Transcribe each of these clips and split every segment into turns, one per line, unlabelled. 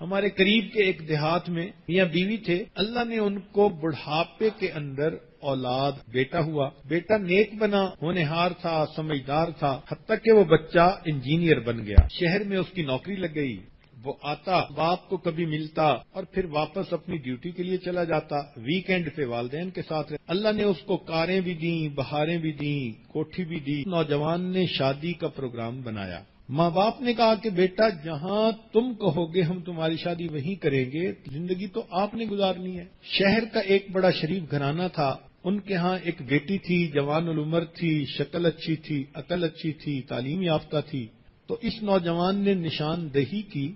ہمارے قریب کے ایک دیہات میں میاں بیوی تھے، اللہ نے ان کو بڑھاپے کے اندر اولاد بیٹا ہوا، بیٹا نیک بنا، ہونہار تھا، سمجھدار تھا، حتیٰ کہ وہ بچہ انجینئر بن گیا، شہر میں اس کی نوکری لگ گئی، وہ آتا باپ کو کبھی ملتا اور پھر واپس اپنی ڈیوٹی کے لیے چلا جاتا، ویکینڈ پہ والدین کے ساتھ رہتا۔ اللہ نے اس کو کاریں بھی دیں، بہاریں بھی دیں، کوٹھی بھی دی۔ نوجوان نے شادی کا پروگرام بنایا، ماں باپ نے کہا کہ بیٹا جہاں تم کہو گے ہم تمہاری شادی وہیں کریں گے، زندگی تو آپ نے گزارنی ہے۔ شہر کا ایک بڑا شریف گھرانہ تھا، ان کے ہاں ایک بیٹی تھی، جوان العمر تھی، شکل اچھی تھی، عقل اچھی تھی، تعلیم یافتہ تھی۔ تو اس نوجوان نے نشاندہی کی،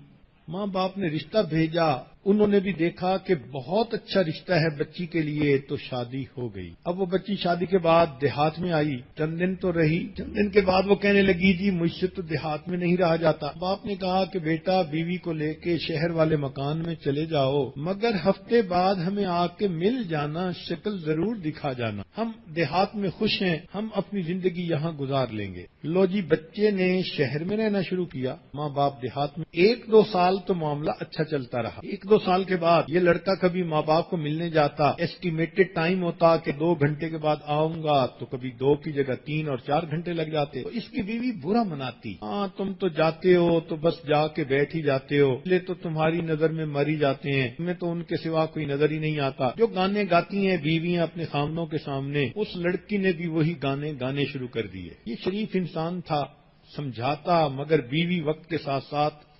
ماں باپ نے رشتہ بھیجا، انہوں نے بھی دیکھا کہ بہت اچھا رشتہ ہے بچی کے لیے، تو شادی ہو گئی۔ اب وہ بچی شادی کے بعد دیہات میں آئی، چند دن تو رہی، چند دن کے بعد وہ کہنے لگی جی مجھ سے تو دیہات میں نہیں رہا جاتا۔ باپ نے کہا کہ بیٹا بیوی کو لے کے شہر والے مکان میں چلے جاؤ، مگر ہفتے بعد ہمیں آ کے مل جانا، شکل ضرور دکھا جانا، ہم دیہات میں خوش ہیں، ہم اپنی زندگی یہاں گزار لیں گے۔ لو جی بچے نے شہر میں رہنا شروع کیا، ماں باپ دیہات میں۔ 1-2 سال تو معاملہ اچھا چلتا رہا۔ 1-2 سال کے بعد یہ لڑکا کبھی ماں باپ کو ملنے جاتا، ایسٹیمیٹڈ ٹائم ہوتا کہ 2 گھنٹے کے بعد آؤں گا، تو کبھی 2 کی جگہ 3 اور 4 گھنٹے لگ جاتے۔ تو اس کی بیوی برا مناتی، ہاں تم تو جاتے ہو تو بس جا کے بیٹھ ہی جاتے ہو، لے تو تمہاری نظر میں مر ہی جاتے ہیں، تمہیں تو ان کے سوا کوئی نظر ہی نہیں آتا۔ جو گانے گاتی ہیں بیویاں اپنے خامنوں کے سامنے، اس لڑکی نے بھی وہی گانے گانے شروع کر دیے۔ یہ شریف انسان تھا، سمجھاتا، مگر بیوی وقت کے ساتھ ساتھ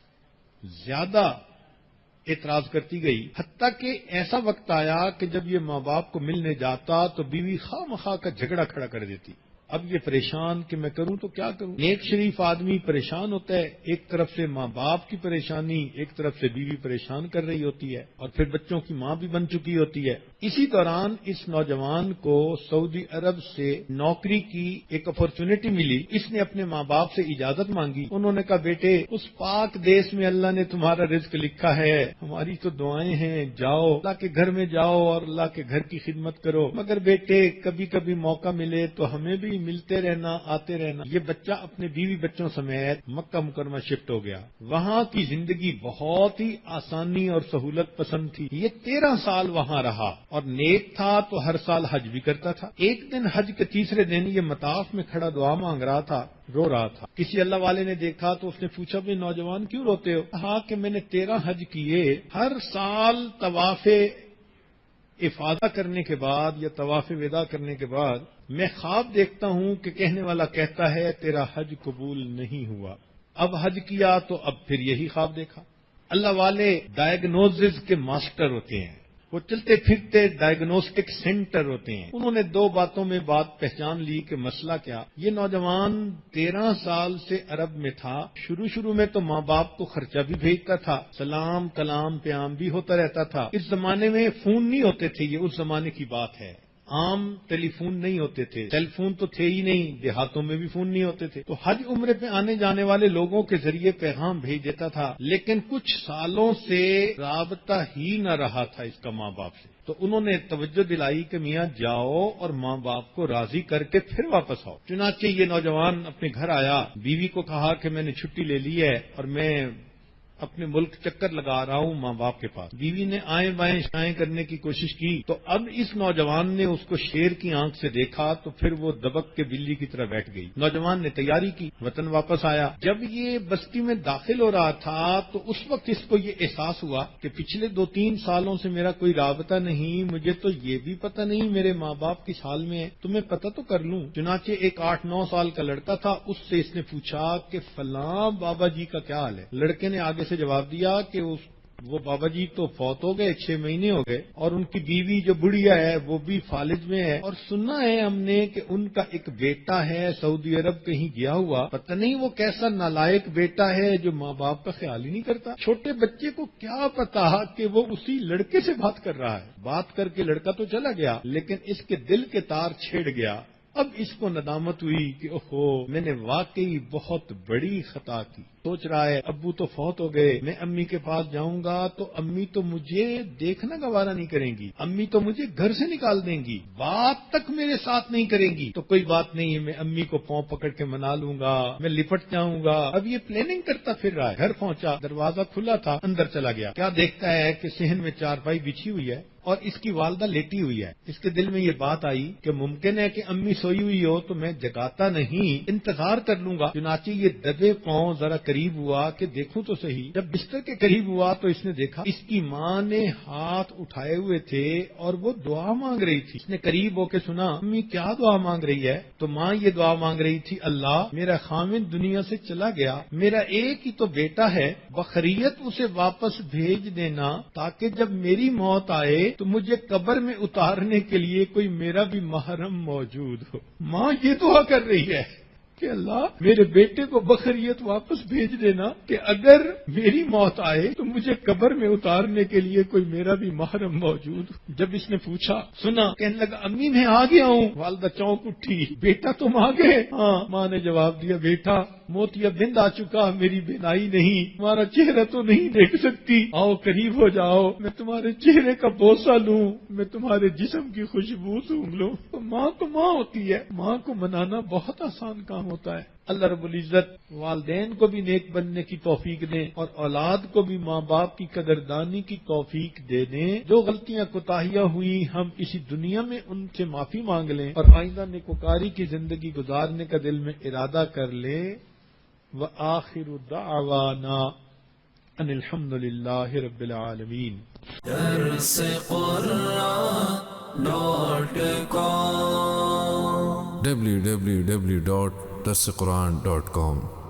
زیادہ اعتراض کرتی گئی، حتیٰ کہ ایسا وقت آیا کہ جب یہ ماں باپ کو ملنے جاتا تو بیوی خواہ مخواہ کا جھگڑا کھڑا کر دیتی۔ اب یہ پریشان کہ میں کروں تو کیا کروں۔ ایک شریف آدمی پریشان ہوتا ہے، ایک طرف سے ماں باپ کی پریشانی، ایک طرف سے بیوی پریشان کر رہی ہوتی ہے، اور پھر بچوں کی ماں بھی بن چکی ہوتی ہے۔ اسی دوران اس نوجوان کو سعودی عرب سے نوکری کی ایک اپارچونٹی ملی، اس نے اپنے ماں باپ سے اجازت مانگی۔ انہوں نے کہا بیٹے اس پاک دیس میں اللہ نے تمہارا رزق لکھا ہے، ہماری تو دعائیں ہیں، جاؤ اللہ کے گھر میں جاؤ اور اللہ کے گھر کی خدمت کرو، مگر بیٹے کبھی کبھی موقع ملے تو ہمیں بھی ملتے رہنا، آتے رہنا۔ یہ بچہ اپنے بیوی بچوں سمیت مکہ مکرمہ شفٹ ہو گیا۔ وہاں کی زندگی بہت ہی آسانی اور سہولت پسند تھی۔ یہ 13 سال وہاں رہا اور نیک تھا تو ہر سال حج بھی کرتا تھا۔ ایک دن حج کے تیسرے دن یہ مطاف میں کھڑا دعا مانگ رہا تھا، رو رہا تھا۔ کسی اللہ والے نے دیکھا تو اس نے پوچھا بھی نوجوان کیوں روتے ہو؟ کہا کہ میں نے 13 حج کیے، ہر سال طواف افاضہ کرنے کے بعد یا طواف وداع کرنے کے بعد میں خواب دیکھتا ہوں کہ کہنے والا کہتا ہے تیرا حج قبول نہیں ہوا۔ اب حج کیا تو اب پھر یہی خواب دیکھا۔ اللہ والے ڈائگنوزز کے ماسٹر ہوتے ہیں، وہ چلتے پھرتے ڈائگنوسٹک سینٹر ہوتے ہیں۔ انہوں نے 2 باتوں میں بات پہچان لی کہ مسئلہ کیا۔ یہ نوجوان 13 سال سے عرب میں تھا، شروع میں تو ماں باپ کو خرچہ بھی بھیجتا تھا، سلام کلام پیام بھی ہوتا رہتا تھا۔ اس زمانے میں فون نہیں ہوتے تھے، یہ اس زمانے کی بات ہے، عام ٹیلی فون نہیں ہوتے تھے، ٹیلی فون تو تھے ہی نہیں، دیہاتوں میں بھی فون نہیں ہوتے تھے، تو حج عمرے پہ آنے جانے والے لوگوں کے ذریعے پیغام بھیج دیتا تھا، لیکن کچھ سالوں سے رابطہ ہی نہ رہا تھا اس کا ماں باپ سے۔ تو انہوں نے توجہ دلائی کہ میاں جاؤ اور ماں باپ کو راضی کر کے پھر واپس آؤ۔ چنانچہ یہ نوجوان اپنے گھر آیا، بیوی کو کہا کہ میں نے چھٹی لے لی ہے اور میں اپنے ملک چکر لگا رہا ہوں ماں باپ کے پاس۔ بیوی نے آئیں بائیں شائیں کرنے کی کوشش کی تو اب اس نوجوان نے اس کو شیر کی آنکھ سے دیکھا تو پھر وہ دبک کے بلی کی طرح بیٹھ گئی۔ نوجوان نے تیاری کی، وطن واپس آیا۔ جب یہ بستی میں داخل ہو رہا تھا تو اس وقت اس کو یہ احساس ہوا کہ پچھلے 2-3 سالوں سے میرا کوئی رابطہ نہیں، مجھے تو یہ بھی پتہ نہیں میرے ماں باپ کس حال میں ہیں، تو میں پتہ تو کر لوں۔ چنانچہ ایک 8-9 سال کا لڑکا تھا، اس سے اس نے پوچھا کہ فلاں بابا جی کا کیا حال ہے۔ لڑکے نے آگے سے جواب دیا کہ وہ بابا جی تو فوت ہو گئے، 6 مہینے ہو گئے، اور ان کی بیوی جو بڑھیا ہے وہ بھی فالج میں ہے، اور سننا ہے ہم نے کہ ان کا ایک بیٹا ہے سعودی عرب کہیں گیا ہوا، پتہ نہیں وہ کیسا نالائق بیٹا ہے جو ماں باپ کا خیال ہی نہیں کرتا۔ چھوٹے بچے کو کیا پتا کہ وہ اسی لڑکے سے بات کر رہا ہے۔ بات کر کے لڑکا تو چلا گیا لیکن اس کے دل کے تار چھیڑ گیا اب اس کو ندامت ہوئی کہ اوہو میں نے واقعی بہت بڑی خطا کی. سوچ رہا ہے ابو تو فوت ہو گئے, میں امی کے پاس جاؤں گا تو امی تو مجھے دیکھنا گوارا نہیں کریں گی, امی تو مجھے گھر سے نکال دیں گی, بات تک میرے ساتھ نہیں کریں گی. تو کوئی بات نہیں ہے, میں امی کو پاؤں پکڑ کے منا لوں گا, میں لپٹ جاؤں گا. اب یہ پلاننگ کرتا پھر رہا ہے. گھر پہنچا, دروازہ کھلا تھا, اندر چلا گیا. کیا دیکھتا ہے کہ صحن میں چارپائی بچھی ہوئی ہے اور اس کی والدہ لیٹی ہوئی ہے. اس کے دل میں یہ بات آئی کہ ممکن ہے کہ امی سوئی ہوئی ہو تو میں جگاتا نہیں, انتظار کر لوں گا. چنانچہ یہ دبے پاؤں ذرا قریب ہوا کہ دیکھوں تو صحیح. جب بستر کے قریب ہوا تو اس نے دیکھا اس کی ماں نے ہاتھ اٹھائے ہوئے تھے اور وہ دعا مانگ رہی تھی. اس نے قریب ہو کے سنا امی کیا دعا مانگ رہی ہے, تو ماں یہ دعا مانگ رہی تھی, اللہ میرا خاوند دنیا سے چلا گیا, میرا ایک ہی تو بیٹا ہے, بخیریت اسے واپس بھیج دینا تاکہ جب میری موت آئے تو مجھے قبر میں اتارنے کے لیے کوئی میرا بھی محرم موجود ہو. ماں یہ دعا کر رہی ہے کہ اللہ میرے بیٹے کو بخیریت واپس بھیج دینا کہ اگر میری موت آئے تو مجھے قبر میں اتارنے کے لیے کوئی میرا بھی محرم موجود ہو. جب اس نے پوچھا سنا, کہنے لگا امی میں آ گیا ہوں. والدہ چونک اٹھی, بیٹا تم آ گئے؟ ہاں. ماں نے جواب دیا, بیٹا موتیا بند آ چکا, میری بینائی نہیں, تمہارا چہرہ تو نہیں دیکھ سکتی, آؤ قریب ہو جاؤ, میں تمہارے چہرے کا بوسہ لوں, میں تمہارے جسم کی خوشبو سونگھ لوں. تو ماں تو ماں ہوتی ہے, ماں کو منانا بہت آسان کام ہوتا ہے. اللہ رب العزت والدین کو بھی نیک بننے کی توفیق دیں اور اولاد کو بھی ماں باپ کی قدردانی کی توفیق دے دیں. جو غلطیاں کوتاہیاں ہوئی ہم اسی دنیا میں ان سے معافی مانگ لیں اور آئندہ نیکوکاری کی زندگی گزارنے کا دل میں ارادہ کر لیں. وآخر دعوانا ان الحمد للہ رب العالمین.
درس قرآن.com
www.darsequran.com